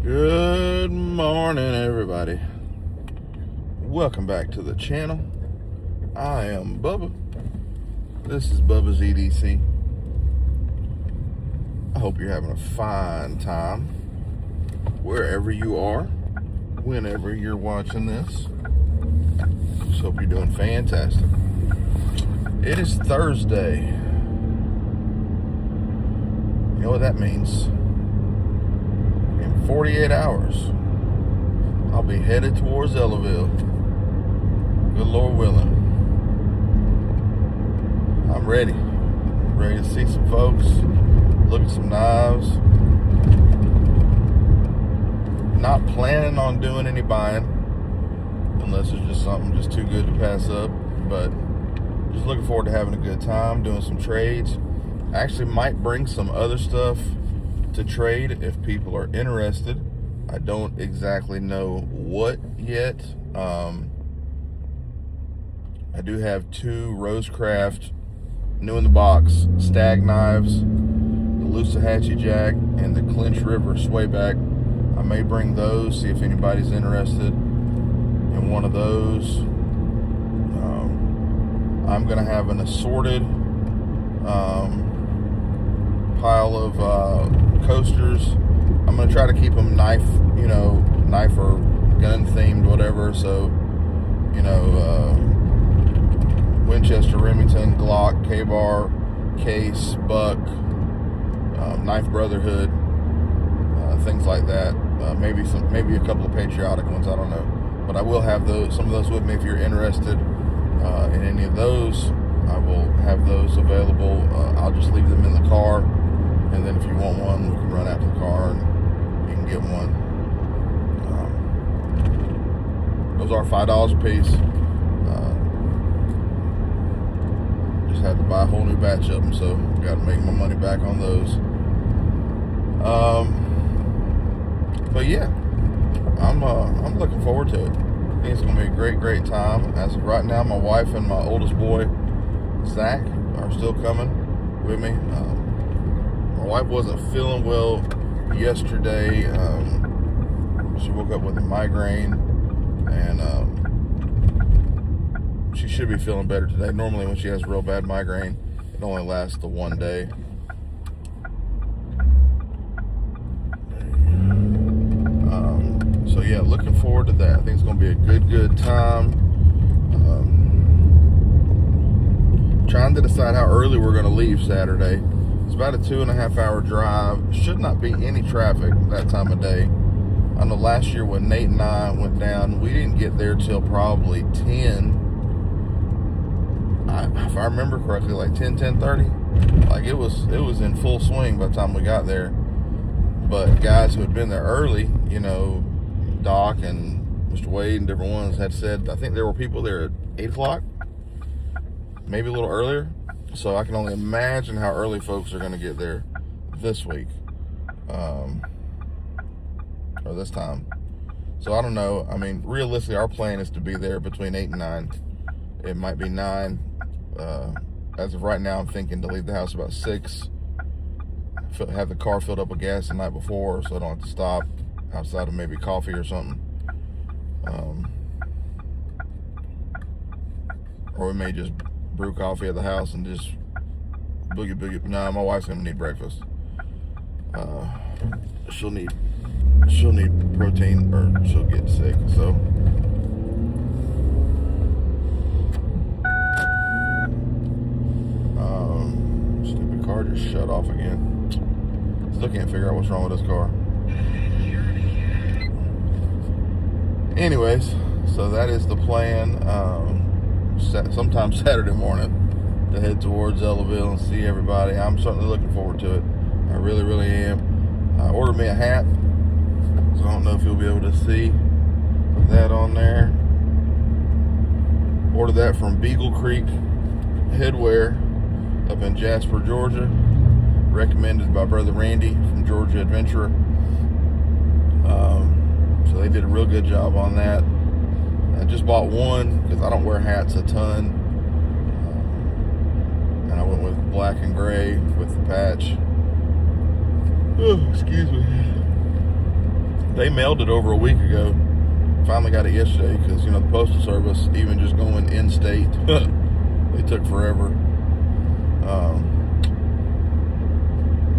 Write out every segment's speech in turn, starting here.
Good morning, everybody. Welcome back to the channel. I am Bubba. This is Bubba's EDC. I hope you're having a fine time wherever you are, whenever you're watching this. Just hope you're doing fantastic. It is Thursday. You know what that means? 48 hours, I'll be headed towards Ellaville. Good Lord willing. I'm ready. Ready to see some folks, look at some knives. Not planning on doing any buying, unless it's just something just too good to pass up. But just looking forward to having a good time, doing some trades. I actually might bring some other stuff to trade if people are interested. I don't exactly know what yet. I do have two Rosecraft new in the box stag knives, the Loosahatchee Jack and the Clinch River Swayback. I may bring those, see if anybody's interested in one of those. I'm gonna have an assorted pile of coasters. I'm gonna try to keep them knife or gun themed, whatever. So, Winchester, Remington, Glock, K-Bar, Case, Buck, Knife Brotherhood, things like that. Maybe a couple of patriotic ones. I don't know, but I will have some of those with me if you're interested in any of those. I will have those available. I'll just leave them in the car. And then if you want one, we can run out to the car and you can get one. Those are $5 a piece. Just had to buy a whole new batch of them, so got to make my money back on those. But yeah, I'm looking forward to it. I think it's gonna be a great time. As of right now, my wife and my oldest boy, Zach, are still coming with me. My wife wasn't feeling well yesterday. She woke up with a migraine, and she should be feeling better today. Normally when she has real bad migraine, it only lasts the one day. So yeah, looking forward to that. I think it's going to be a good time. Trying to decide how early we're going to leave Saturday. It's about a 2.5 hour drive. Should not be any traffic that time of day. I know last year when Nate and I went down, we didn't get there till probably 10. If I remember correctly, like 10:30. Like it was in full swing by the time we got there. But guys who had been there early, Doc and Mr. Wade and different ones had said, I think there were people there at 8 o'clock, maybe a little earlier. So I can only imagine how early folks are going to get there this week, or this time. So I don't know. I mean, realistically, our plan is to be there between 8 and 9. It might be 9. As of right now, I'm thinking to leave the house about 6. Have the car filled up with gas the night before, so I don't have to stop outside of maybe coffee or something. Or we may just brew coffee at the house and just boogie. Nah, my wife's gonna need breakfast. She'll need protein or she'll get sick. So stupid car just shut off again. Still can't figure out what's wrong with this car. Anyways, so that is the plan. Sometime Saturday morning to head towards Ellaville and see everybody. I'm certainly looking forward to it. I really am. I ordered me a hat, so I don't know if you'll be able to see that on there. Ordered that from Beagle Creek Headwear up in Jasper, Georgia. Recommended by Brother Randy from Georgia Adventurer. So they did a real good job on that. I just bought one because I don't wear hats a ton. And I went with black and gray with the patch. Oh, excuse me. They mailed it over a week ago. Finally got it yesterday because, you know, the Postal Service, even just going in-state, they took forever.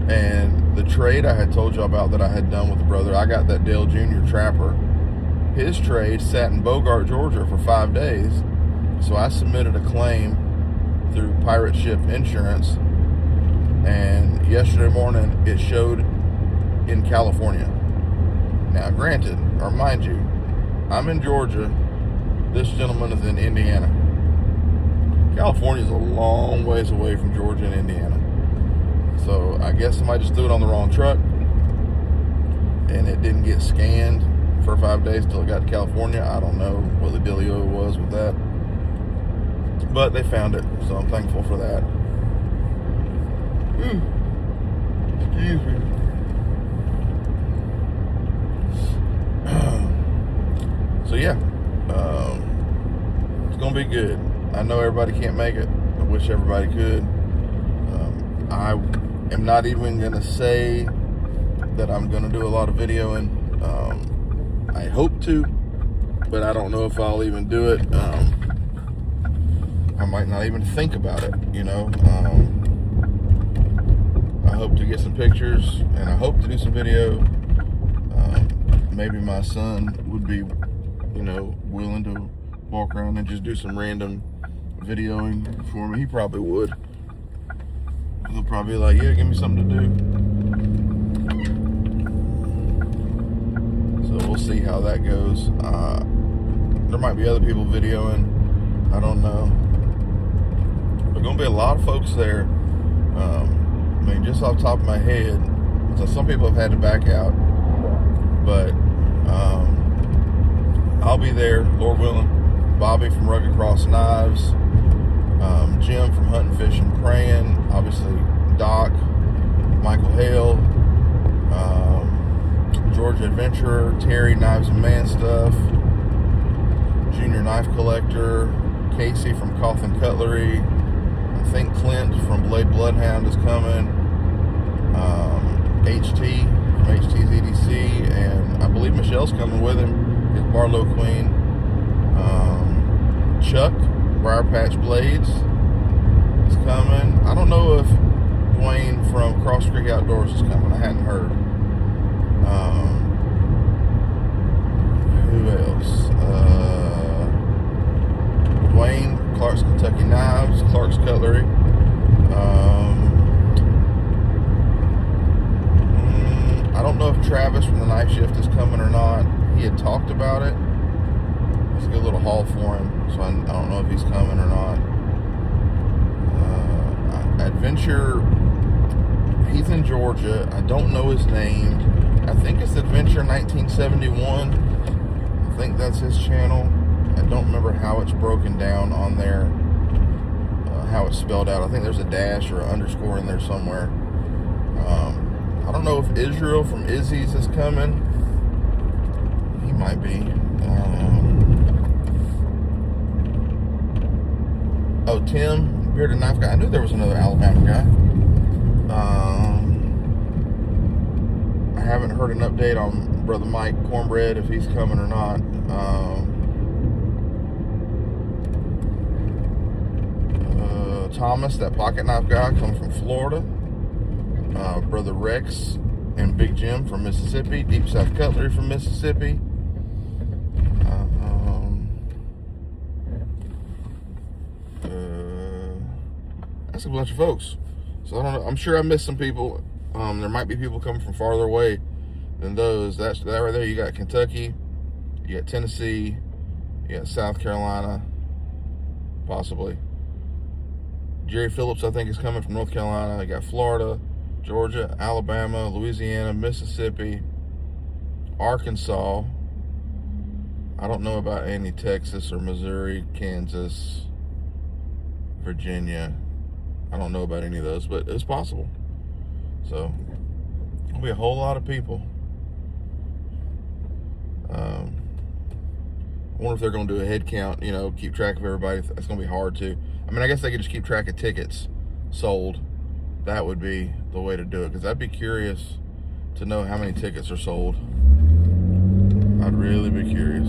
And the trade I had told you about that I had done with the brother, I got that Dale Jr. Trapper. His trade sat in Bogart, Georgia for 5 days. So I submitted a claim through Pirate Ship Insurance. And yesterday morning, it showed in California. Now, granted, or mind you, I'm in Georgia. This gentleman is in Indiana. California is a long ways away from Georgia and Indiana. So I guess somebody just threw it on the wrong truck, and it didn't get scanned for 5 days until it got to California. I don't know what the dealio was with that, but they found it, so I'm thankful for that. Excuse me. So yeah, it's gonna be good. I know everybody can't make it. I wish everybody could. I am not even gonna say that I'm gonna do a lot of videoing. I hope to, but I don't know if I'll even do it. I might not even think about it, you know. I hope to get some pictures, and I hope to do some video. Maybe my son would be, you know, willing to walk around and just do some random videoing for me. He probably would. He'll probably be like, yeah, give me something to do. So we'll see how that goes. There might be other people videoing. I don't know. There's going to be a lot of folks there. I mean, just off the top of my head, so some people have had to back out. But I'll be there, Lord willing. Bobby from Rugged Cross Knives, Jim from Hunting, Fishing, Praying, obviously Doc, Michael Hale, Georgia Adventurer, Terry Knives and Man Stuff, Junior Knife Collector, Casey from Coffin Cutlery, I think Clint from Blade Bloodhound is coming, HT from HT's EDC, and I believe Michelle's coming with him, his Barlow Queen. Chuck, Briar Patch Blades is coming. I don't know if Dwayne from Cross Creek Outdoors is coming. I hadn't heard. Who else? Dwayne, Clark's Kentucky Knives, Clark's Cutlery. I don't know if Travis from the Knife Shift is coming or not. He had talked about it. Let's get a little haul for him, so I don't know if he's coming or not. Adventure, he's in Georgia. I don't know his name. I think it's Adventure 1971. I think that's his channel. I don't remember how it's broken down on there, how it's spelled out. I think there's a dash or an underscore in there somewhere. I don't know if Israel from Izzy's is coming. He might be. Oh, Tim, Bearded Knife Guy. I knew there was another Alabama guy. I haven't heard an update on Brother Mike Cornbread, if he's coming or not. Thomas, that pocket knife guy, comes from Florida. Brother Rex and Big Jim from Mississippi. Deep South Cutlery from Mississippi. That's a bunch of folks. So I don't know. I'm sure I missed some people. There might be people coming from farther away than those. That right there. You got Kentucky, you got Tennessee, you got South Carolina, possibly. Jerry Phillips, I think, is coming from North Carolina. You got Florida, Georgia, Alabama, Louisiana, Mississippi, Arkansas. I don't know about any Texas or Missouri, Kansas, Virginia. I don't know about any of those, but it's possible. So, there'll be a whole lot of people. I wonder if they're going to do a head count, you know, keep track of everybody. That's going to be hard to. I mean, I guess they could just keep track of tickets sold. That would be the way to do it, because I'd be curious to know how many tickets are sold. I'd really be curious.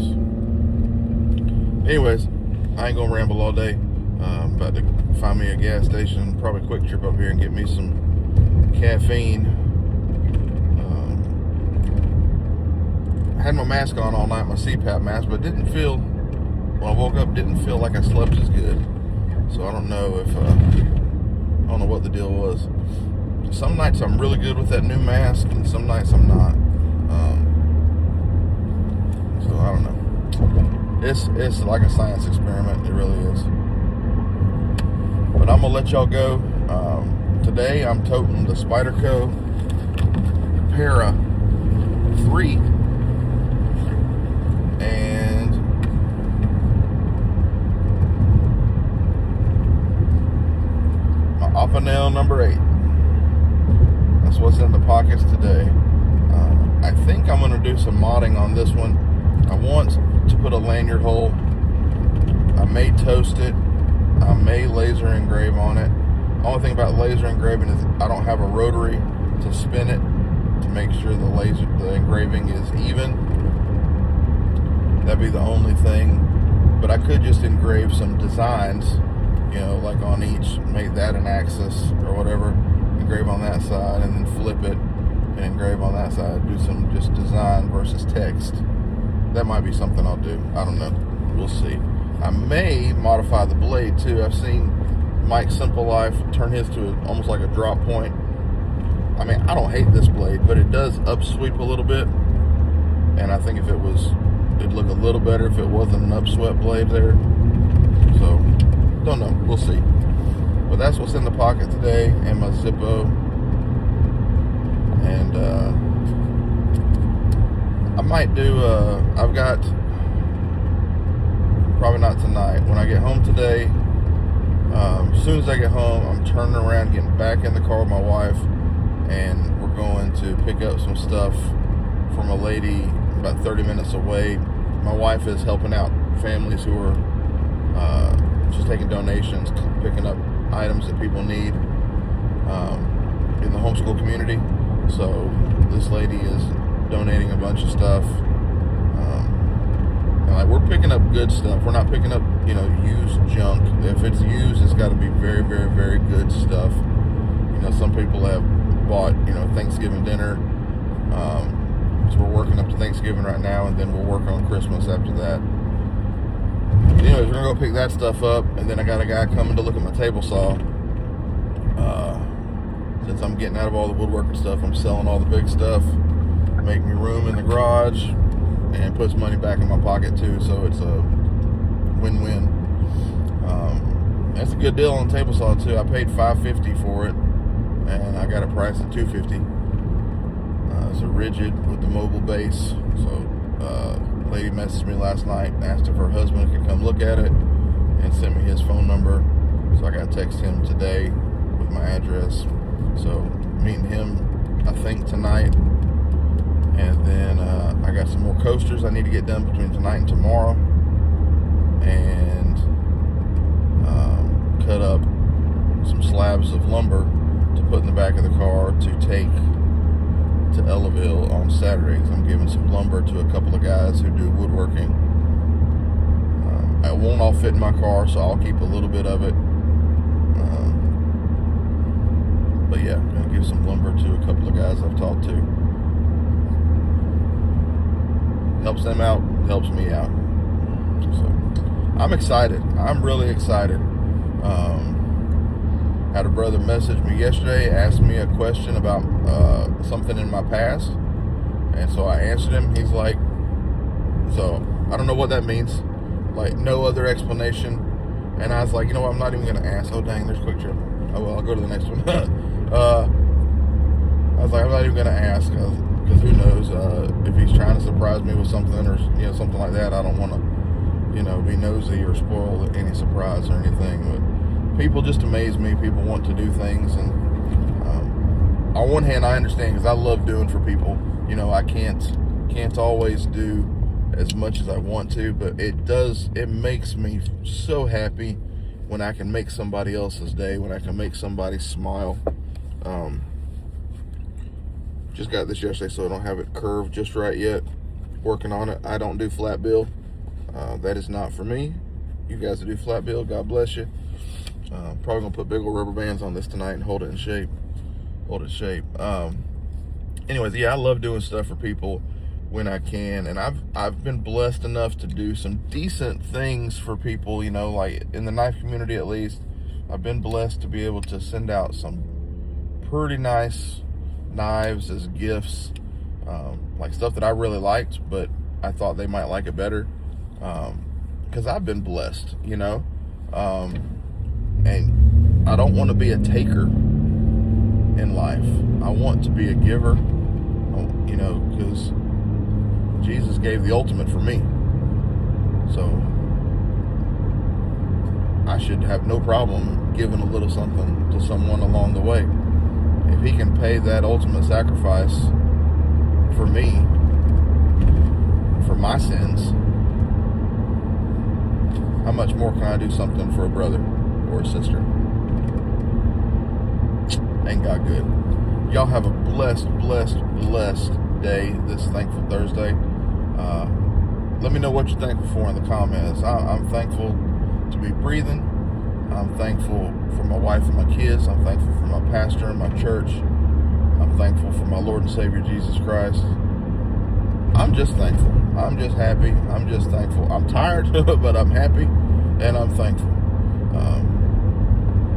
Anyways, I ain't gonna ramble all day. About to find me a gas station, probably Quick Trip up here, and get me some caffeine. I had my mask on all night, my CPAP mask, but didn't feel, when I woke up, didn't feel like I slept as good. So I don't know if, I don't know what the deal was. Some nights I'm really good with that new mask, and some nights I'm not. So I don't know. It's like a science experiment. It really is. But I'm gonna let y'all go. Today I'm toting the Spyderco Para 3, and my Oppanel number 8. That's what's in the pockets today. I think I'm gonna do some modding on this one. I want to put a lanyard hole. I may toast it. I may laser engrave on it. The only thing about laser engraving is I don't have a rotary to spin it to make sure the engraving is even. That'd be the only thing. But I could just engrave some designs, you know, like on each, make that an axis or whatever, engrave on that side, and then flip it and engrave on that side. Do some just design versus text. That might be something I'll do. I don't know. We'll see. I may modify the blade too. I've seen Mike Simple Life turn his to almost like a drop point. I mean, I don't hate this blade, but it does upsweep a little bit. And I think if it was, it'd look a little better if it wasn't an upswept blade there. So, don't know. We'll see. But that's what's in the pocket today, and my Zippo. And I might do, I've got, probably not tonight. When I get home today, as soon as I get home, I'm turning around, getting back in the car with my wife, and we're going to pick up some stuff from a lady about 30 minutes away. My wife is helping out families who are just taking donations, picking up items that people need in the homeschool community. So this lady is donating a bunch of stuff. And like, we're picking up good stuff. We're not picking up, you know, used junk. If it's used, it's got to be very, very, very good stuff. You know, some people have bought, you know, Thanksgiving dinner. So we're working up to Thanksgiving right now, and then we'll work on Christmas after that. Anyways, we're gonna go pick that stuff up, and then I got a guy coming to look at my table saw. Since I'm getting out of all the woodworking stuff, I'm selling all the big stuff, make me room in the garage, and puts money back in my pocket too. So it's a win-win. That's a good deal on the table saw too. I paid $550 for it, and I got it priced at $250. It's a rigid with the mobile base. So lady messaged me last night, asked if her husband could come look at it, and sent me his phone number. So I got to text him today with my address. So meeting him, I think, tonight. And then I got some more coasters I need to get done between tonight and tomorrow. And cut up some slabs of lumber to put in the back of the car to take to Ellaville on Saturdays. I'm giving some lumber to a couple of guys who do woodworking. It won't all fit in my car, so I'll keep a little bit of it. But yeah, I'm gonna give some lumber to a couple of guys I've talked to. Helps them out, helps me out. So I'm excited. I'm really excited. Had a brother message me yesterday, asked me a question about something in my past, and so I answered him. He's like, so I don't know what that means, like no other explanation. And I was like, you know what, I'm not even gonna ask. Oh dang, there's Quick Trip. Oh well, I'll go to the next one. I was like, I'm not even gonna ask, because who knows, if he's trying to surprise me with something, or you know, something like that. I don't want to, you know, be nosy or spoil any surprise or anything. But people just amaze me. People want to do things, and on one hand, I understand, because I love doing for people. You know, I can't always do as much as I want to, but it makes me so happy when I can make somebody else's day, when I can make somebody smile. Just got this yesterday, so I don't have it curved just right yet. working on it. I don't do flat bill. That is not for me. You guys that do flat bill, God bless you. Probably gonna put big old rubber bands on this tonight and hold it in shape. Anyways, yeah, I love doing stuff for people when I can, and I've been blessed enough to do some decent things for people, you know, like in the knife community at least. I've been blessed to be able to send out some pretty nice knives as gifts, like stuff that I really liked, but I thought they might like it better, because I've been blessed, you know, and I don't want to be a taker in life. I want to be a giver, you know, because Jesus gave the ultimate for me. So I should have no problem giving a little something to someone along the way. If he can pay that ultimate sacrifice for me, for my sins, how much more can I do something for a brother or a sister? Ain't God good? Y'all have a blessed day this Thankful Thursday. Let me know what you're thankful for in the comments. I'm thankful to be breathing. I'm thankful for my wife and my kids. I'm thankful for my pastor and my church. I'm thankful for my Lord and Savior Jesus Christ. I'm just thankful. I'm just happy. I'm just thankful. I'm tired, but I'm happy and I'm thankful.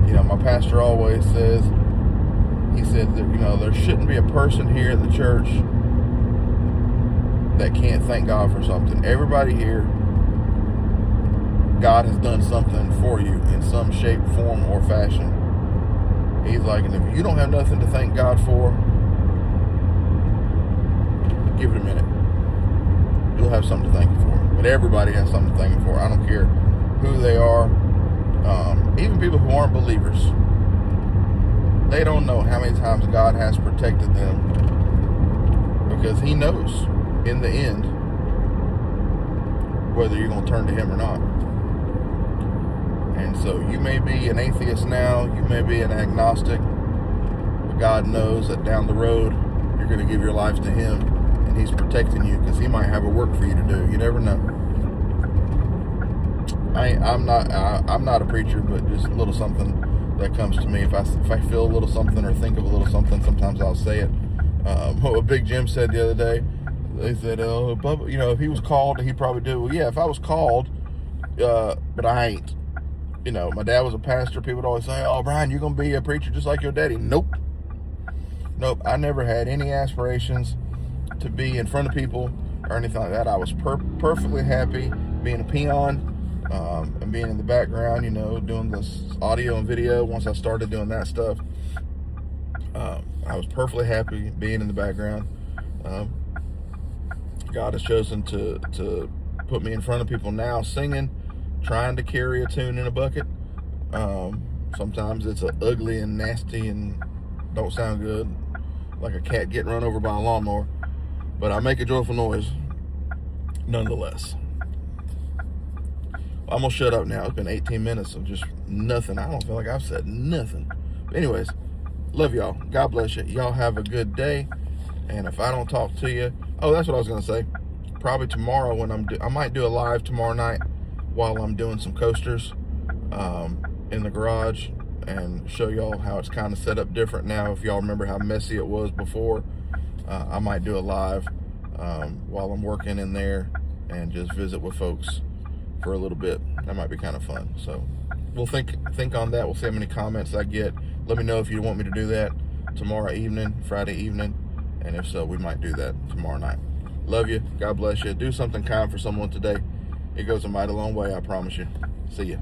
You know, my pastor always says, he said that, you know, there shouldn't be a person here at the church that can't thank God for something. Everybody here, God has done something for you in some shape, form, or fashion. He's like, and if you don't have nothing to thank God for, give it a minute. You'll have something to thank Him for. But everybody has something to thank Him for. I don't care who they are. Even people who aren't believers, they don't know how many times God has protected them, because He knows in the end whether you're going to turn to Him or not. And so you may be an atheist now, you may be an agnostic, but God knows that down the road you're going to give your life to Him, and He's protecting you because He might have a work for you to do. You never know. I'm not a preacher, but just a little something that comes to me. If I feel a little something or think of a little something, sometimes I'll say it. What Big Jim said the other day, they said, "Oh, Bubba, you know, if he was called, he'd probably do it." Well, yeah, if I was called, but I ain't. You know, my dad was a pastor. People would always say, "Oh, Brian, you're gonna be a preacher just like your daddy." Nope. I never had any aspirations to be in front of people or anything like that. I was perfectly happy being a peon. And being in the background, you know, doing this audio and video. Once I started doing that stuff, I was perfectly happy being in the background. God has chosen to put me in front of people now, singing, trying to carry a tune in a bucket. Sometimes it's ugly and nasty and don't sound good, like a cat getting run over by a lawnmower. But I make a joyful noise nonetheless. I'm gonna shut up now. It's been 18 minutes of just nothing. I don't feel like I've said nothing. But anyways, love y'all. God bless you. Y'all have a good day. And if I don't talk to you, oh, that's what I was gonna say. Probably tomorrow when I might do a live tomorrow night while I'm doing some coasters in the garage and show y'all how it's kind of set up different now. If y'all remember how messy it was before, I might do a live while I'm working in there and just visit with folks for a little bit. That might be kind of fun. So we'll think on that. We'll see how many comments I get. Let me know if you want me to do that tomorrow evening, Friday evening, and if so, we might do that tomorrow night. Love you. God bless you. Do something kind for someone today. It goes a mighty long way, I promise you. See ya.